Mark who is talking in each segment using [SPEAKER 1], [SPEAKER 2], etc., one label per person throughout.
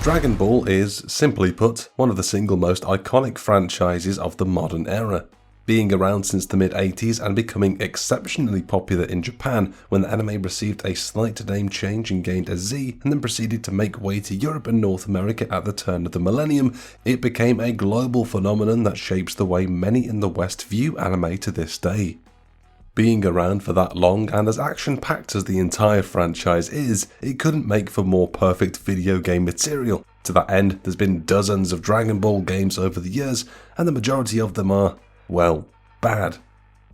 [SPEAKER 1] Dragon Ball is, simply put, one of the single most iconic franchises of the modern era. Being around since the mid-80s and becoming exceptionally popular in Japan when the anime received a slight name change and gained a Z and then proceeded to make way to Europe and North America at the turn of the millennium, it became a global phenomenon that shapes the way many in the West view anime to this day. Being around for that long and as action-packed as the entire franchise is, it couldn't make for more perfect video game material. To that end, there's been dozens of Dragon Ball games over the years, and the majority of them are, well, bad.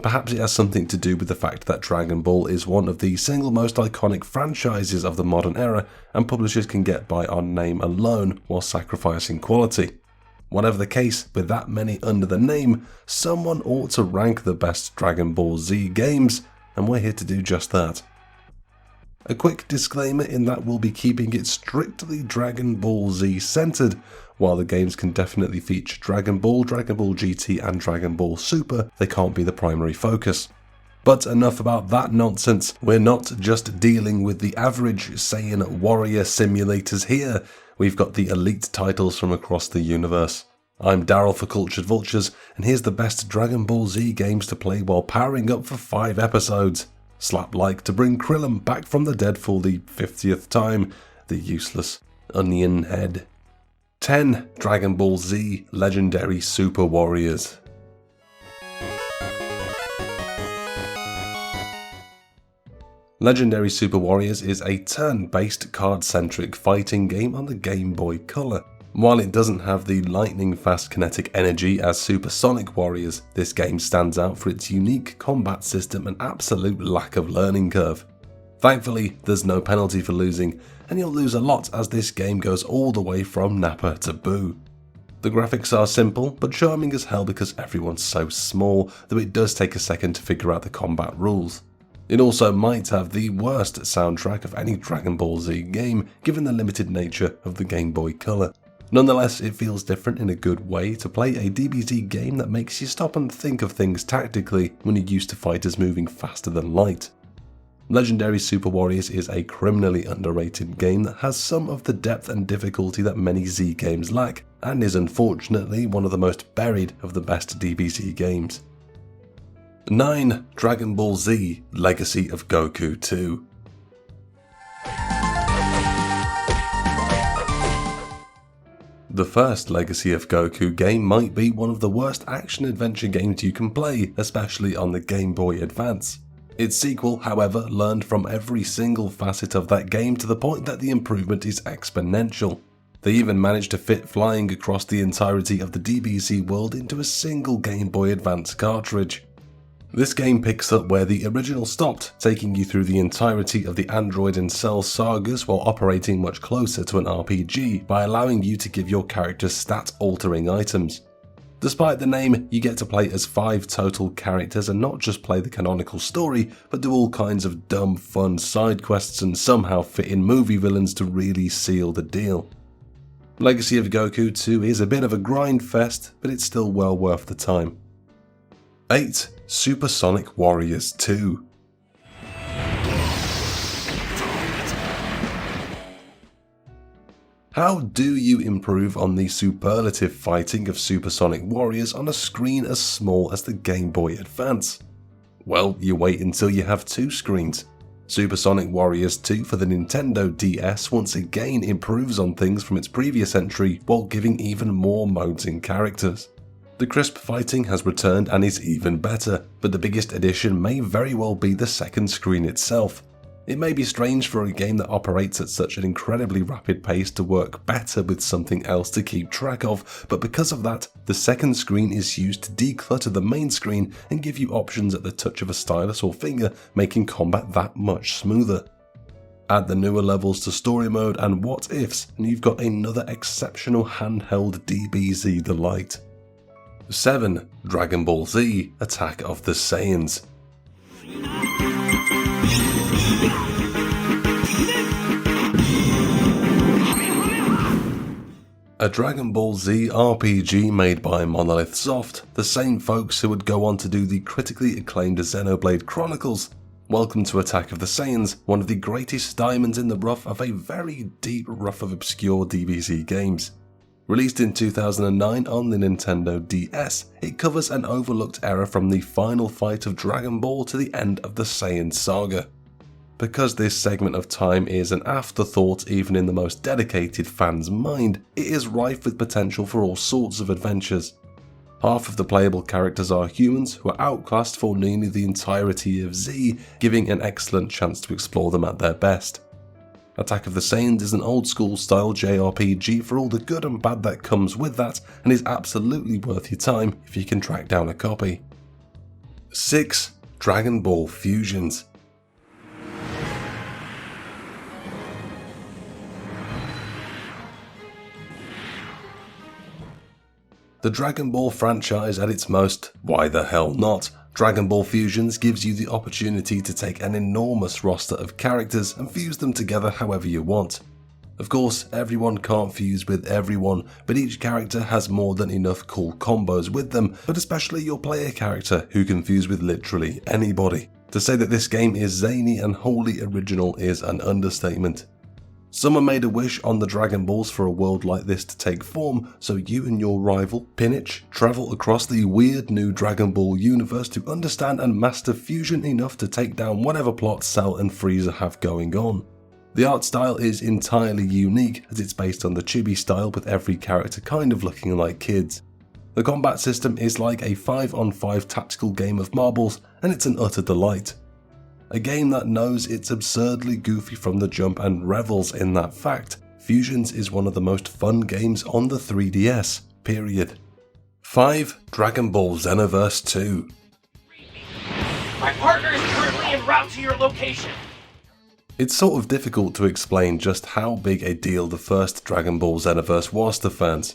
[SPEAKER 1] Perhaps it has something to do with the fact that Dragon Ball is one of the single most iconic franchises of the modern era, and publishers can get by on name alone while sacrificing quality. Whatever the case, with that many under the name, someone ought to rank the best Dragon Ball Z games, and we're here to do just that. A quick disclaimer in that we'll be keeping it strictly Dragon Ball Z centered. While the games can definitely feature Dragon Ball, Dragon Ball GT and Dragon Ball Super, they can't be the primary focus. But enough about that nonsense. We're not just dealing with the average Saiyan warrior simulators here. We've got the elite titles from across the universe. I'm Daryl for Cultured Vultures, and here's the best Dragon Ball Z games to play while powering up for 5 episodes. Slap like to bring Krillin back from the dead for the 50th time, the useless onion head. 10. Dragon Ball Z Legendary Super Warriors. Legendary Super Warriors is a turn-based card-centric fighting game on the Game Boy Color. While it doesn't have the lightning-fast kinetic energy as Super Sonic Warriors, this game stands out for its unique combat system and absolute lack of learning curve. Thankfully, there's no penalty for losing, and you'll lose a lot as this game goes all the way from Nappa to Boo. The graphics are simple, but charming as hell because everyone's so small, though it does take a second to figure out the combat rules. It also might have the worst soundtrack of any Dragon Ball Z game, given the limited nature of the Game Boy Color. Nonetheless, it feels different in a good way to play a DBZ game that makes you stop and think of things tactically when you're used to fighters moving faster than light. Legendary Super Warriors is a criminally underrated game that has some of the depth and difficulty that many Z games lack, and is unfortunately one of the most buried of the best DBZ games. 9. Dragon Ball Z Legacy of Goku 2. The first Legacy of Goku game might be one of the worst action-adventure games you can play, especially on the Game Boy Advance. Its sequel, however, learned from every single facet of that game to the point that the improvement is exponential. They even managed to fit flying across the entirety of the DBZ world into a single Game Boy Advance cartridge. This game picks up where the original stopped, taking you through the entirety of the Android and Cell sagas while operating much closer to an RPG by allowing you to give your character stat-altering items. Despite the name, you get to play as 5 total characters and not just play the canonical story, but do all kinds of dumb fun side quests and somehow fit in movie villains to really seal the deal. Legacy of Goku 2 is a bit of a grind fest, but it's still well worth the time. 8. Super Sonic Warriors 2. How do you improve on the superlative fighting of Super Sonic Warriors on a screen as small as the Game Boy Advance? Well, you wait until you have 2 screens. Super Sonic Warriors 2 for the Nintendo DS once again improves on things from its previous entry while giving even more modes and characters. The crisp fighting has returned and is even better, but the biggest addition may very well be the second screen itself. It may be strange for a game that operates at such an incredibly rapid pace to work better with something else to keep track of, but because of that, the second screen is used to declutter the main screen and give you options at the touch of a stylus or finger, making combat that much smoother. Add the newer levels to story mode and what ifs, and you've got another exceptional handheld DBZ delight. 7. Dragon Ball Z Attack of the Saiyans. A Dragon Ball Z RPG made by Monolith Soft, the same folks who would go on to do the critically acclaimed Xenoblade Chronicles. Welcome to Attack of the Saiyans, one of the greatest diamonds in the rough of a very deep rough of obscure DBZ games. Released in 2009 on the Nintendo DS, it covers an overlooked era from the final fight of Dragon Ball to the end of the Saiyan saga. Because this segment of time is an afterthought even in the most dedicated fan's mind, it is rife with potential for all sorts of adventures. Half of the playable characters are humans who are outclassed for nearly the entirety of Z, giving an excellent chance to explore them at their best. Attack of the Saiyans is an old school style JRPG for all the good and bad that comes with that, and is absolutely worth your time if you can track down a copy. 6. Dragon Ball Fusions. The Dragon Ball franchise at its most, why the hell not? Dragon Ball Fusions gives you the opportunity to take an enormous roster of characters and fuse them together however you want. Of course, everyone can't fuse with everyone, but each character has more than enough cool combos with them, but especially your player character who can fuse with literally anybody. To say that this game is zany and wholly original is an understatement. Someone made a wish on the Dragon Balls for a world like this to take form, so you and your rival, Pinich, travel across the weird new Dragon Ball universe to understand and master fusion enough to take down whatever plot Cell and Frieza have going on. The art style is entirely unique as it's based on the chibi style with every character kind of looking like kids. The combat system is like a 5-on-5 tactical game of marbles, and it's an utter delight. A game that knows it's absurdly goofy from the jump and revels in that fact. Fusions is one of the most fun games on the 3DS, period. 5. Dragon Ball Xenoverse 2.
[SPEAKER 2] My partner is currently en route to your location.
[SPEAKER 1] It's sort of difficult to explain just how big a deal the first Dragon Ball Xenoverse was to fans.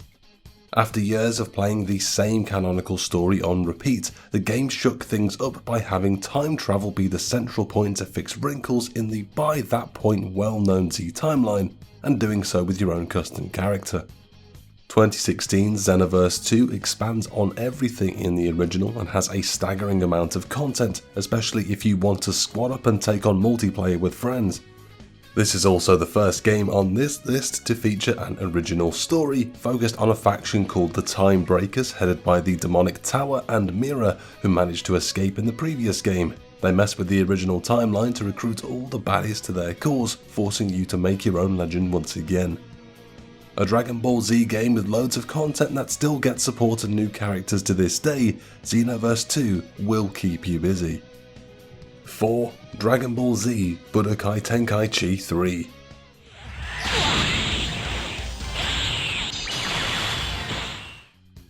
[SPEAKER 1] After years of playing the same canonical story on repeat, the game shook things up by having time travel be the central point to fix wrinkles in the by that point well-known Z timeline, and doing so with your own custom character. 2016's Xenoverse 2 expands on everything in the original and has a staggering amount of content, especially if you want to squad up and take on multiplayer with friends. This is also the first game on this list to feature an original story focused on a faction called the Time Breakers, headed by the demonic Tower and Mira, who managed to escape in the previous game. They mess with the original timeline to recruit all the baddies to their cause, forcing you to make your own legend once again. A Dragon Ball Z game with loads of content that still gets support and new characters to this day, Xenoverse 2 will keep you busy. 4. Dragon Ball Z Budokai Tenkaichi 3.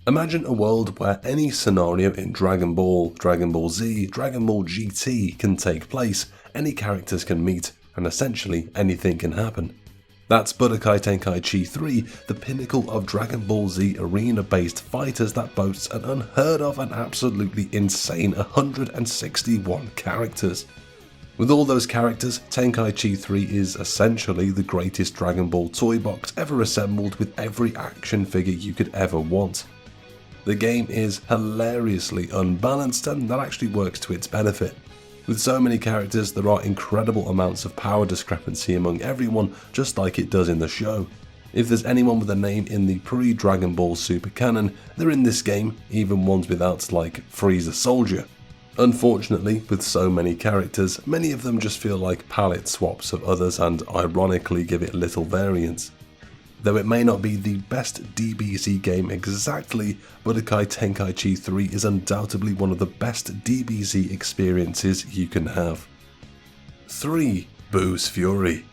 [SPEAKER 1] Imagine a world where any scenario in Dragon Ball, Dragon Ball Z, Dragon Ball GT can take place, any characters can meet, and essentially anything can happen. That's Budokai Tenkaichi 3, the pinnacle of Dragon Ball Z arena-based fighters that boasts an unheard of and absolutely insane 161 characters. With all those characters, Tenkaichi 3 is essentially the greatest Dragon Ball toy box ever assembled with every action figure you could ever want. The game is hilariously unbalanced, and that actually works to its benefit. With so many characters, there are incredible amounts of power discrepancy among everyone, just like it does in the show. If there's anyone with a name in the pre-Dragon Ball Super canon, they're in this game, even ones without, like Frieza Soldier. Unfortunately, with so many characters, many of them just feel like palette swaps of others and ironically give it little variance. Though it may not be the best DBZ game exactly, Budokai Tenkaichi 3 is undoubtedly one of the best DBZ experiences you can have. 3. Boo's Fury.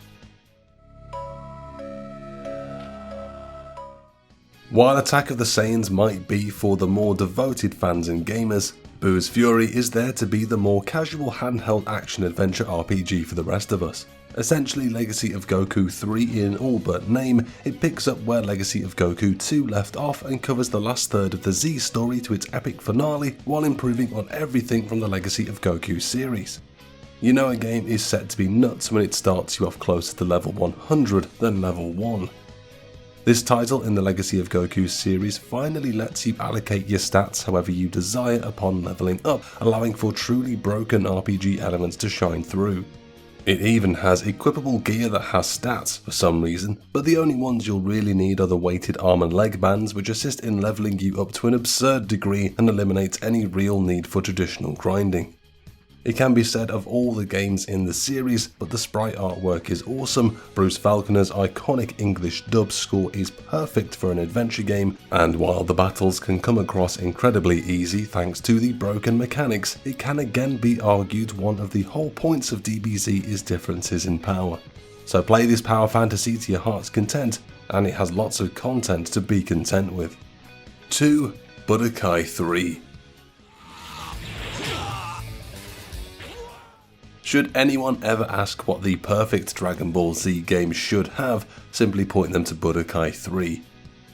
[SPEAKER 1] While Attack of the Saiyans might be for the more devoted fans and gamers, Boo's Fury is there to be the more casual handheld action-adventure RPG for the rest of us. Essentially Legacy of Goku 3 in all but name, it picks up where Legacy of Goku 2 left off and covers the last third of the Z story to its epic finale while improving on everything from the Legacy of Goku series. You know a game is set to be nuts when it starts you off closer to level 100 than level 1. This title in the Legacy of Goku series finally lets you allocate your stats however you desire upon leveling up, allowing for truly broken RPG elements to shine through. It even has equipable gear that has stats for some reason, but the only ones you'll really need are the weighted arm and leg bands, which assist in leveling you up to an absurd degree and eliminates any real need for traditional grinding. It can be said of all the games in the series, but the sprite artwork is awesome, Bruce Falconer's iconic English dub score is perfect for an adventure game, and while the battles can come across incredibly easy thanks to the broken mechanics, it can again be argued one of the whole points of DBZ is differences in power. So play this power fantasy to your heart's content, and it has lots of content to be content with. 2. Budokai 3. Should anyone ever ask what the perfect Dragon Ball Z game should have, simply point them to Budokai 3.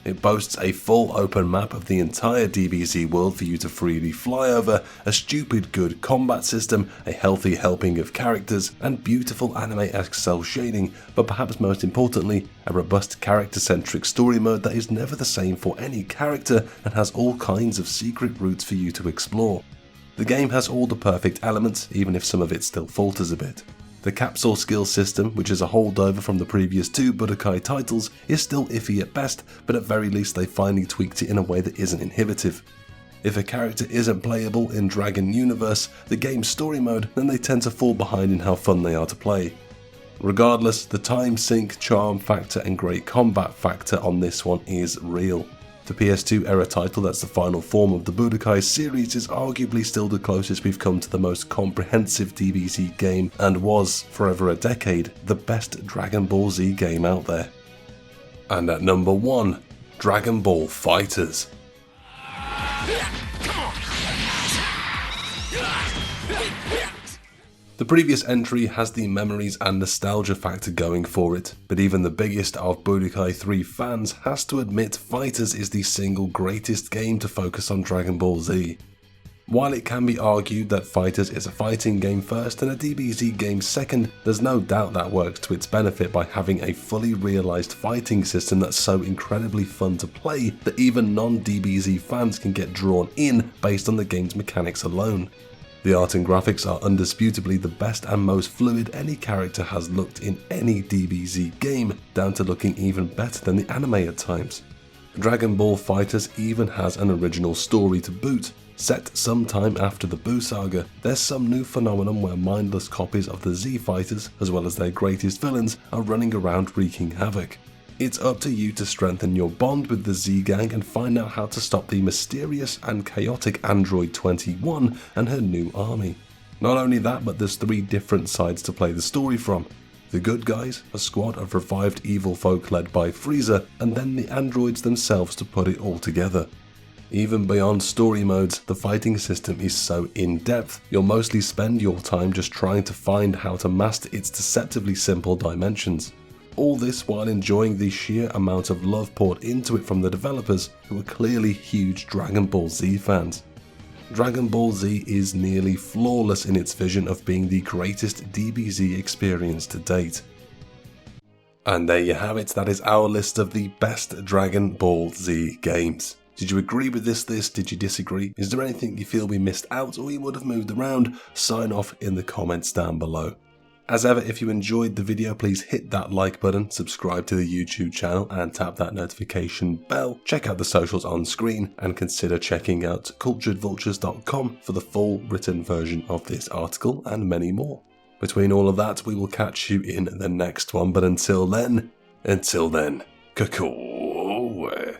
[SPEAKER 1] It boasts a full open map of the entire DBZ world for you to freely fly over, a stupid good combat system, a healthy helping of characters, and beautiful anime-esque cel shading, but perhaps most importantly, a robust character-centric story mode that is never the same for any character and has all kinds of secret routes for you to explore. The game has all the perfect elements, even if some of it still falters a bit. The capsule skill system, which is a holdover from the previous 2 Budokai titles, is still iffy at best, but at very least they finally tweaked it in a way that isn't inhibitive. If a character isn't playable in Dragon Universe, the game's story mode, then they tend to fall behind in how fun they are to play. Regardless, the time sink, charm factor and great combat factor on this one is real. The PS2 era title that's the final form of the Budokai series is arguably still the closest we've come to the most comprehensive DBZ game and was, for over a decade, the best Dragon Ball Z game out there. And at number 1, Dragon Ball Fighterz. The previous entry has the memories and nostalgia factor going for it, but even the biggest of Budokai 3 fans has to admit Fighterz is the single greatest game to focus on Dragon Ball Z. While it can be argued that Fighterz is a fighting game first and a DBZ game second, there's no doubt that works to its benefit by having a fully realised fighting system that's so incredibly fun to play that even non-DBZ fans can get drawn in based on the game's mechanics alone. The art and graphics are undisputably the best and most fluid any character has looked in any DBZ game, down to looking even better than the anime at times. Dragon Ball Fighterz even has an original story to boot. Set sometime after the Buu saga, there's some new phenomenon where mindless copies of the Z Fighters, as well as their greatest villains, are running around wreaking havoc. It's up to you to strengthen your bond with the Z Gang and find out how to stop the mysterious and chaotic Android 21 and her new army. Not only that, but there's 3 different sides to play the story from. The good guys, a squad of revived evil folk led by Frieza, and then the androids themselves to put it all together. Even beyond story modes, the fighting system is so in-depth, you'll mostly spend your time just trying to find how to master its deceptively simple dimensions. All this while enjoying the sheer amount of love poured into it from the developers, who are clearly huge Dragon Ball Z fans. Dragon Ball Z is nearly flawless in its vision of being the greatest DBZ experience to date. And there you have it, that is our list of the best Dragon Ball Z games. Did you agree with this list? Did you disagree? Is there anything you feel we missed out or you would have moved around? Sign off in the comments down below. As ever, if you enjoyed the video, please hit that like button, subscribe to the YouTube channel and tap that notification bell. Check out the socials on screen and consider checking out culturedvultures.com for the full written version of this article and many more. Between all of that, we will catch you in the next one, but until then, Kaku.